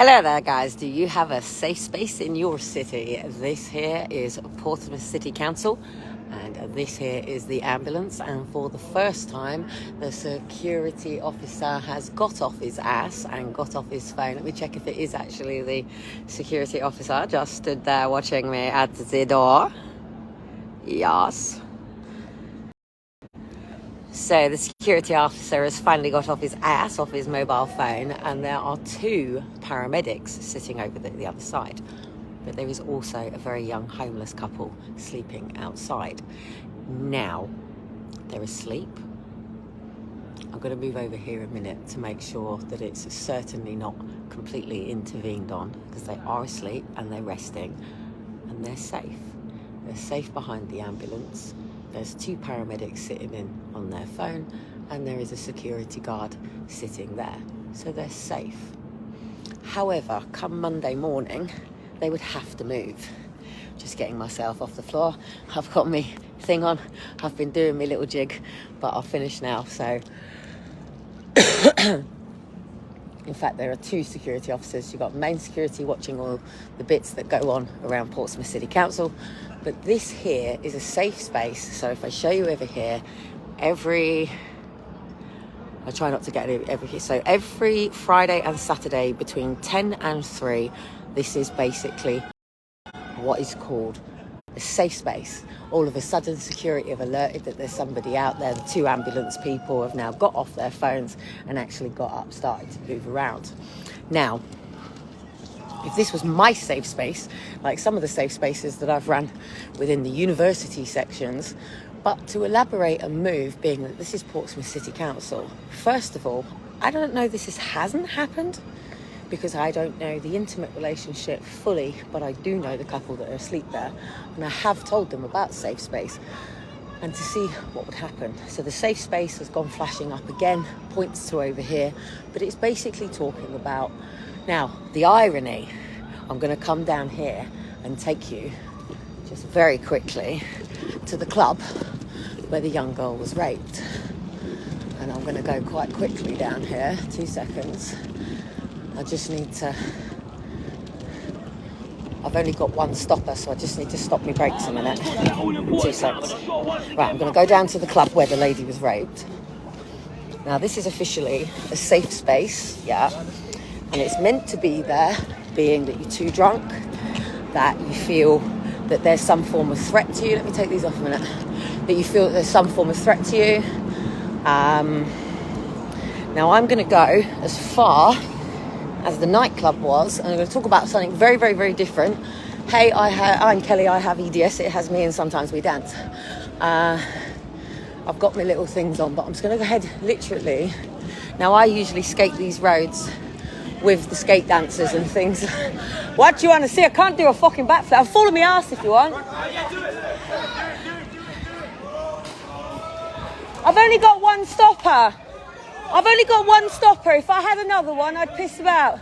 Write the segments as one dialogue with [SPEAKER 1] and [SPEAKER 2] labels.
[SPEAKER 1] Hello there guys, do you have a safe space in your city? This here is Portsmouth City Council and this here is the ambulance, and for the first time the security officer has got off his ass and got off his phone. Let me check if it is actually the security officer. Just stood there watching me at the door. Yes. So the security officer has finally got off his ass, off his mobile phone, and there are two paramedics sitting over the other side. But there is also a very young homeless couple sleeping outside. Now, they're asleep. I'm going to move over here a minute to make sure that it's certainly not completely intervened on, because they are asleep and they're resting and they're safe. They're safe behind the ambulance. There's two paramedics sitting in on their phone, and there is a security guard sitting there. So they're safe. However, come Monday morning, they would have to move. Just getting myself off the floor. I've got me thing on. I've been doing my little jig, but I'll finish now. So, in fact, there are two security officers. You've got main security watching all the bits that go on around Portsmouth City Council. But this here is a safe space. So if I show you over here, I try not to get it every here. So every Friday and Saturday between 10 and 3, this is basically what is called a safe space. All of a sudden, security have alerted that there's somebody out there. The two ambulance people have now got off their phones and actually got up, started to move around. Now, if this was my safe space, like some of the safe spaces that I've run within the university sections, but to elaborate and move, being that this is Portsmouth City Council, first of all, I don't know this hasn't happened, because I don't know the intimate relationship fully, but I do know the couple that are asleep there, and I have told them about safe space and to see what would happen. So the safe space has gone flashing up again, points to over here, but it's basically talking about, now the irony, I'm going to come down here and take you just very quickly to the club where the young girl was raped. And I'm going to go quite quickly down here, 2 seconds. I just need to, I've only got one stopper, so I just need to stop my brakes a minute. 2 seconds. Right, I'm going to go down to the club where the lady was raped. Now, this is officially a safe space, yeah, and it's meant to be there, being that you're too drunk, that you feel that there's some form of threat to you. Let me take these off a minute. That you feel that there's some form of threat to you. Now, I'm going to go as far as the nightclub was, and I'm going to talk about something very, very, very different. Hey, I'm Kelly, I have EDS, it has me, and sometimes we dance. I've got my little things on, but I'm just going to go ahead, literally. Now, I usually skate these roads with the skate dancers and things. What do you want to see? I can't do a fucking backflip. I'll fall on my ass if you want. I've only got one stopper. If I had another one, I'd piss about.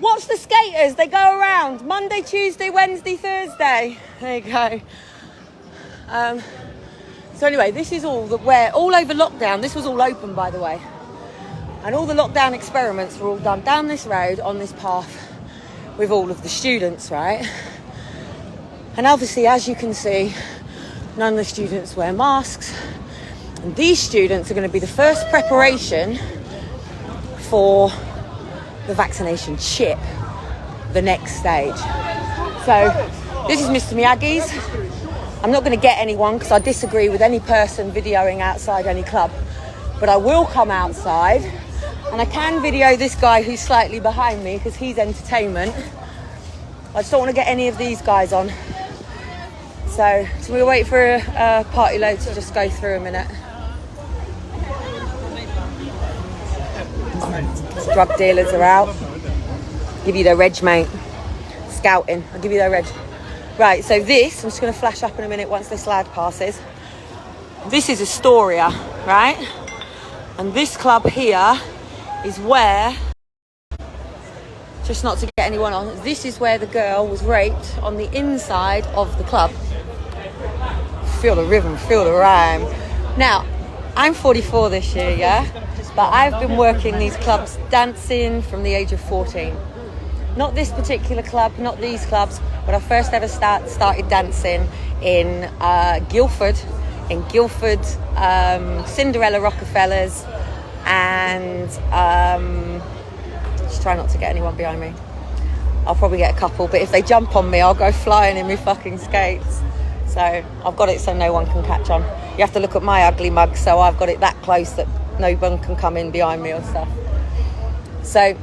[SPEAKER 1] Watch the skaters. They go around Monday, Tuesday, Wednesday, Thursday. There you go. So anyway, this is all all over lockdown. This was all open, by the way. And all the lockdown experiments were all done down this road, on this path, with all of the students, right? And obviously, as you can see, none of the students wear masks. And these students are going to be the first preparation for the vaccination chip, the next stage. So this is Mr. Miyagi's. I'm not going to get anyone because I disagree with any person videoing outside any club. But I will come outside and I can video this guy who's slightly behind me because he's entertainment. I just don't want to get any of these guys on. So we'll wait for a party load to just go through a minute. Drug dealers are out. Give you their reg, mate. Scouting. I'll give you their reg. Right, so this, I'm just going to flash up in a minute once this lad passes. This is Astoria, right? And this club here is where, just not to get anyone on, this is where the girl was raped, on the inside of the club. Feel the rhythm, feel the rhyme. Now, I'm 44 this year, yeah? But I've been working these clubs dancing from the age of 14. not this particular club, not these clubs, but I first ever started dancing in Guildford, Cinderella Rockefellers, and just try not to get anyone behind me. I'll probably get a couple, but if they jump on me, I'll go flying in my fucking skates. So I've got it so no one can catch on. You have to look at my ugly mug, so I've got it that close that no one can come in behind me or stuff. So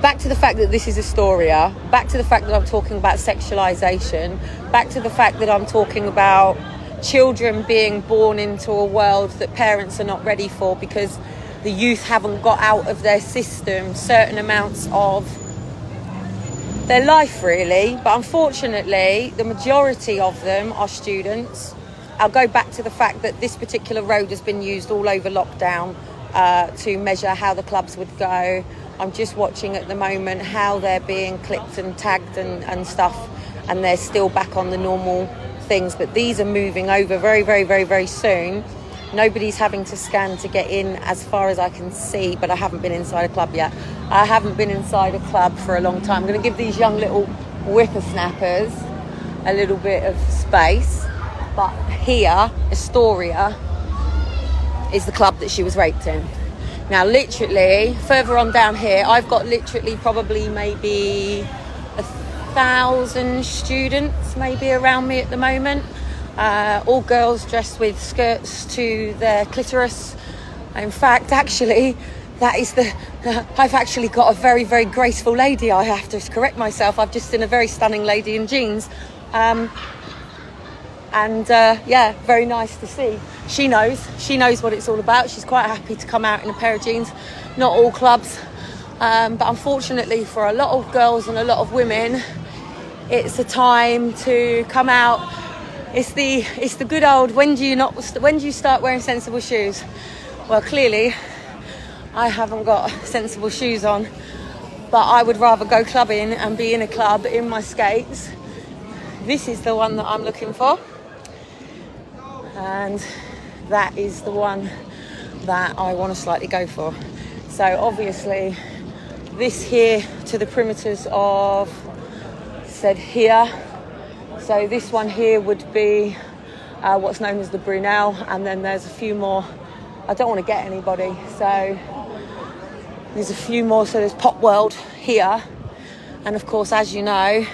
[SPEAKER 1] back to the fact that this is Astoria, back to the fact that I'm talking about sexualisation, back to the fact that I'm talking about children being born into a world that parents are not ready for because the youth haven't got out of their system certain amounts of their life, really. But unfortunately, the majority of them are students. I'll go back to the fact that this particular road has been used all over lockdown to measure how the clubs would go. I'm just watching at the moment how they're being clipped and tagged and stuff, and they're still back on the normal things. But these are moving over very, very, very, very soon. Nobody's having to scan to get in as far as I can see, but I haven't been inside a club yet. I haven't been inside a club for a long time. I'm going to give these young little whippersnappers a little bit of space. But here, Astoria, is the club that she was raped in. Now, literally, further on down here, I've got literally probably maybe 1,000 students maybe around me at the moment. All girls dressed with skirts to their clitoris. In fact, actually, that is I've actually got a very, very graceful lady. I have to correct myself. I've just seen a very stunning lady in jeans. Yeah, very nice to see. She knows what it's all about. She's quite happy to come out in a pair of jeans. Not all clubs, but unfortunately for a lot of girls and a lot of women, it's a time to come out. It's the good old, when do you start wearing sensible shoes? Well, clearly I haven't got sensible shoes on, but I would rather go clubbing and be in a club in my skates. This is the one that I'm looking for, and that is the one that I want to slightly go for. So obviously this here to the perimeters of said here. So this one here would be what's known as the Brunel, and then there's a few more. I don't want to get anybody, so there's a few more. So there's Pop World here, and of course, as you know,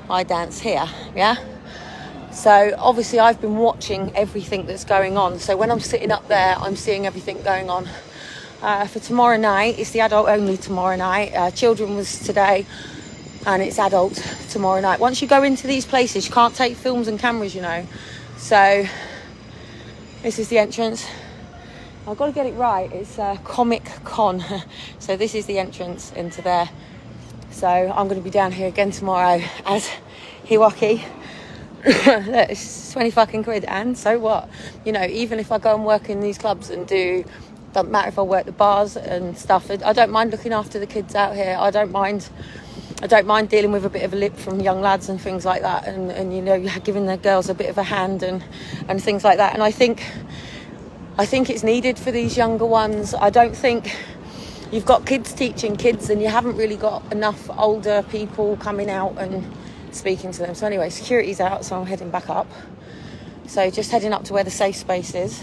[SPEAKER 1] I dance here, yeah? So obviously I've been watching everything that's going on. So when I'm sitting up there, I'm seeing everything going on. For tomorrow night, it's the adult only tomorrow night. Children was today, and it's adult tomorrow night. Once you go into these places, you can't take films and cameras, you know. So this is the entrance. I've got to get it right. It's Comic Con. So this is the entrance into there. So I'm going to be down here again tomorrow as Hiwaki. It's 20 fucking quid, and so what? You know, even if I go and work in these clubs and doesn't matter if I work the bars and stuff, I don't mind looking after the kids out here. I don't mind dealing with a bit of a lip from young lads and things like that, and you know, giving the girls a bit of a hand and things like that. And I think it's needed for these younger ones. I don't think you've got kids teaching kids, and you haven't really got enough older people coming out and speaking to them. So anyway, security's out, so I'm heading back up. So just heading up to where the safe space is.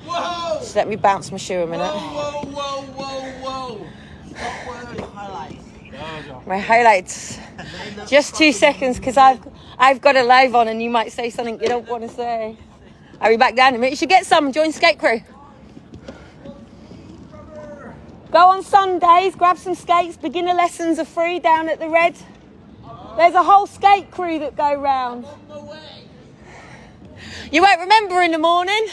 [SPEAKER 2] Whoa!
[SPEAKER 1] Just let me bounce my shoe a minute.
[SPEAKER 2] Whoa!
[SPEAKER 1] My highlights. Just 2 seconds, because I've got a live on, and you might say something you don't want to say. I'll be back down in a minute. You should get some. Join Skate Crew. Go on Sundays, grab some skates. Beginner lessons are free down at the Red. There's a whole skate crew that go round. You won't remember in the morning.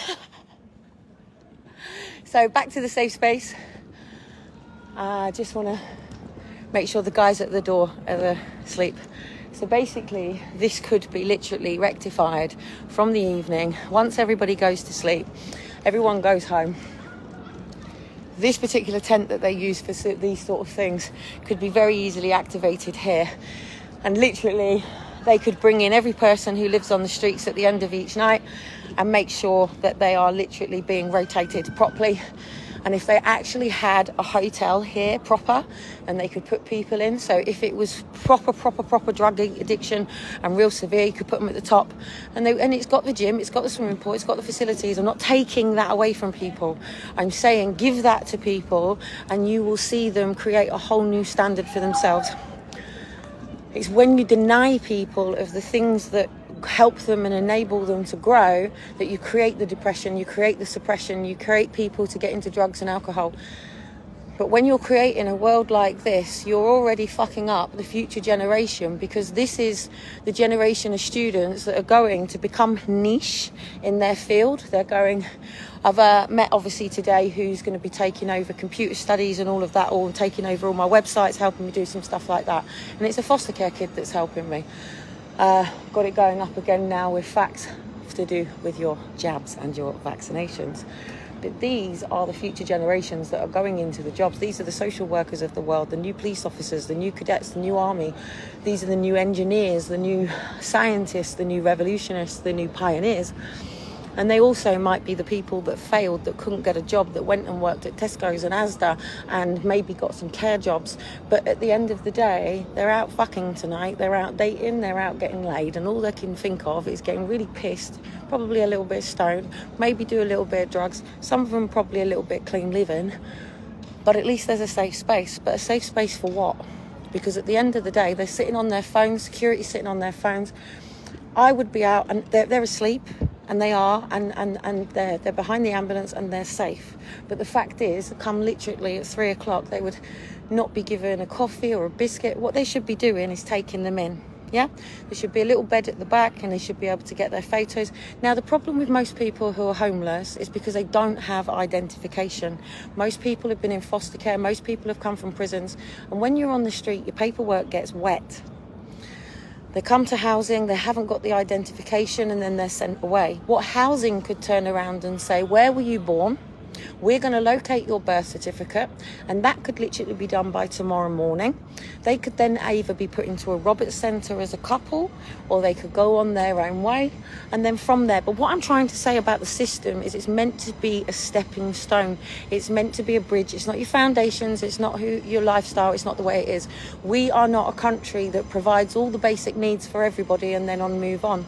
[SPEAKER 1] So back to the safe space. I just want to make sure the guys at the door are asleep. So basically, this could be literally rectified from the evening. Once everybody goes to sleep, everyone goes home. This particular tent that they use for these sort of things could be very easily activated here. And literally, they could bring in every person who lives on the streets at the end of each night and make sure that they are literally being rotated properly. And if they actually had a hotel here proper and they could put people in, so if it was proper drug addiction and real severe, you could put them at the top. And it's got the gym, it's got the swimming pool, it's got the facilities. I'm not taking that away from people. I'm saying give that to people and you will see them create a whole new standard for themselves. It's when you deny people of the things that help them and enable them to grow that you create the depression, you create the suppression, you create people to get into drugs and alcohol. But when you're creating a world like this, you're already fucking up the future generation, because this is the generation of students that are going to become niche in their field. I've met obviously today who's going to be taking over computer studies and all of that, or taking over all my websites, helping me do some stuff like that. And it's a foster care kid that's helping me. Got it going up again now with facts to do with your jabs and your vaccinations. But these are the future generations that are going into the jobs. These are the social workers of the world, the new police officers, the new cadets, the new army. These are the new engineers, the new scientists, the new revolutionists, the new pioneers. And they also might be the people that failed, that couldn't get a job, that went and worked at Tesco's and Asda and maybe got some care jobs. But at the end of the day, they're out fucking tonight, they're out dating, they're out getting laid, and all they can think of is getting really pissed, probably a little bit stoned, maybe do a little bit of drugs, some of them probably a little bit clean living. But at least there's a safe space. But a safe space for what? Because at the end of the day, they're sitting on their phones, security sitting on their phones. I would be out and they're asleep. And they are, and they're behind the ambulance and they're safe. But the fact is, come literally at 3 o'clock, they would not be given a coffee or a biscuit. What they should be doing is taking them in. Yeah, there should be a little bed at the back and they should be able to get their photos. Now, the problem with most people who are homeless is because they don't have identification. Most people have been in foster care. Most people have come from prisons. And when you're on the street, your paperwork gets wet. They come to housing, they haven't got the identification, and then they're sent away. What housing could turn around and say, where were you born? We're going to locate your birth certificate, and that could literally be done by tomorrow morning. They could then either be put into a Roberts Centre as a couple, or they could go on their own way, and then from there. But what I'm trying to say about the system is it's meant to be a stepping stone. It's meant to be a bridge. It's not your foundations. It's not your lifestyle. It's not the way it is. We are not a country that provides all the basic needs for everybody and then move on.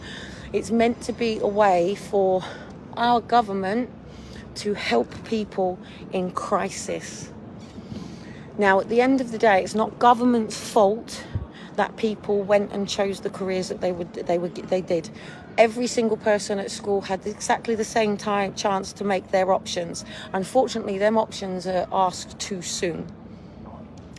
[SPEAKER 1] It's meant to be a way for our government to help people in crisis. Now, at the end of the day, it's not government's fault that people went and chose the careers that they did. Every single person at school had exactly the same chance to make their options. Unfortunately, them options are asked too soon.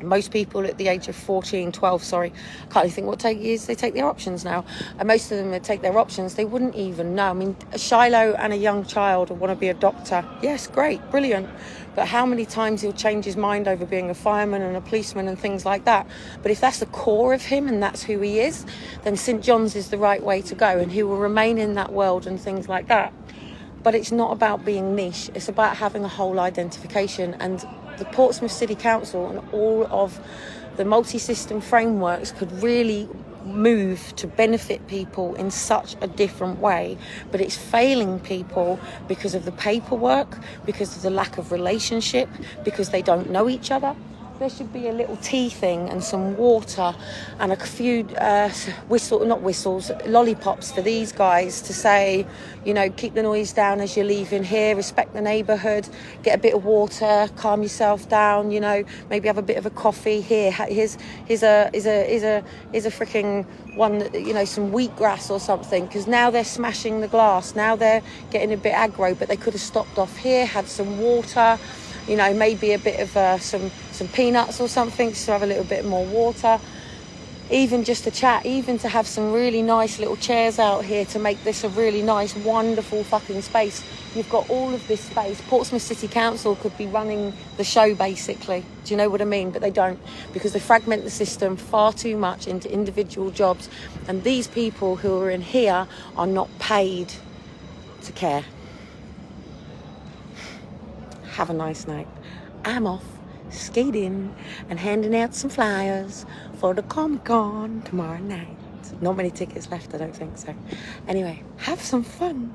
[SPEAKER 1] Most people at the age of 12, I can't even think what years they take their options now. And most of them would take their options, they wouldn't even know. I mean, a Shiloh and a young child want to be a doctor. Yes, great, brilliant. But how many times he'll change his mind over being a fireman and a policeman and things like that. But if that's the core of him and that's who he is, then St. John's is the right way to go, and he will remain in that world and things like that. But it's not about being niche. It's about having a whole identification. And the Portsmouth City Council and all of the multi-system frameworks could really move to benefit people in such a different way. But it's failing people because of the paperwork, because of the lack of relationship, because they don't know each other. There should be a little tea thing and some water and a few lollipops for these guys to say, you know, keep the noise down as you're leaving here, respect the neighbourhood, get a bit of water, calm yourself down, you know, maybe have a bit of a coffee here. Here's a freaking one, you know, some wheatgrass or something, because now they're smashing the glass. Now they're getting a bit aggro, but they could have stopped off here, had some water. You know, maybe a bit of some peanuts or something, just to have a little bit more water. Even just to chat, even to have some really nice little chairs out here to make this a really nice, wonderful fucking space. You've got all of this space. Portsmouth City Council could be running the show, basically. Do you know what I mean? But they don't, because they fragment the system far too much into individual jobs. And these people who are in here are not paid to care. Have a nice night. I'm off skating and handing out some flyers for the Comic-Con tomorrow night. Not many tickets left, I don't think so. Anyway, have some fun.